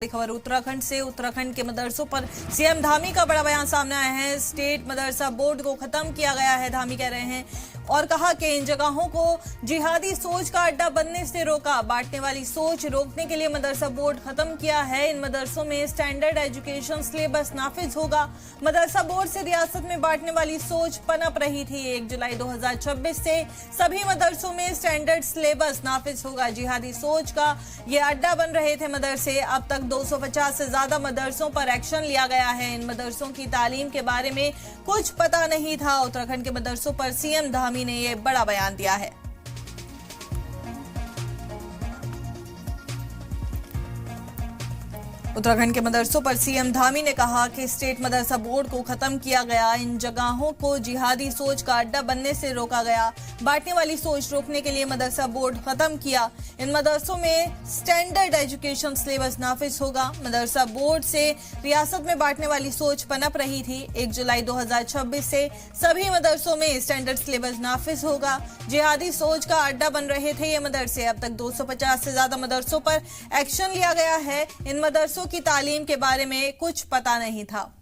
खबर उत्तराखंड से। उत्तराखंड के मदरसों पर सीएम धामी का बड़ा बयान सामने आया है। स्टेट मदरसा बोर्ड को खत्म किया गया है, धामी कह रहे हैं, और कहा कि इन जगहों को जिहादी सोच का अड्डा बनने से रोका। बांटने वाली सोच रोकने के लिए मदरसा बोर्ड खत्म किया है। इन मदरसों में स्टैंडर्ड एजुकेशन सिलेबस नाफिज होगा। मदरसा बोर्ड से रियासत में बांटने वाली सोच पनप रही थी। 1 जुलाई 2026 से सभी मदरसों में स्टैंडर्ड सिलेबस नाफिज होगा। जिहादी सोच का ये अड्डा बन रहे थे मदरसे। अब तक 250 से ज्यादा मदरसों पर एक्शन लिया गया है। इन मदरसों की तालीम के बारे में कुछ पता नहीं था। उत्तराखंड के मदरसों पर सीएम धामी ने यह बड़ा बयान दिया है। उत्तराखंड के मदरसों पर सीएम धामी ने कहा कि स्टेट मदरसा बोर्ड को खत्म किया गया। इन जगहों को जिहादी सोच का अड्डा बनने से रोका गया। बांटने वाली सोच रोकने के लिए मदरसा बोर्ड खत्म किया। इन मदरसों में स्टैंडर्ड एजुकेशन सिलेबस नाफिज होगा। मदरसा बोर्ड से रियासत में बांटने वाली सोच पनप रही थी। 1 जुलाई 2026 से सभी मदरसों में स्टैंडर्ड सिलेबस नाफिज होगा। जिहादी सोच का अड्डा बन रहे थे ये मदरसे। अब तक 250 से ज्यादा मदरसों पर एक्शन लिया गया है। इन मदरसों की तालीम के बारे में कुछ पता नहीं था।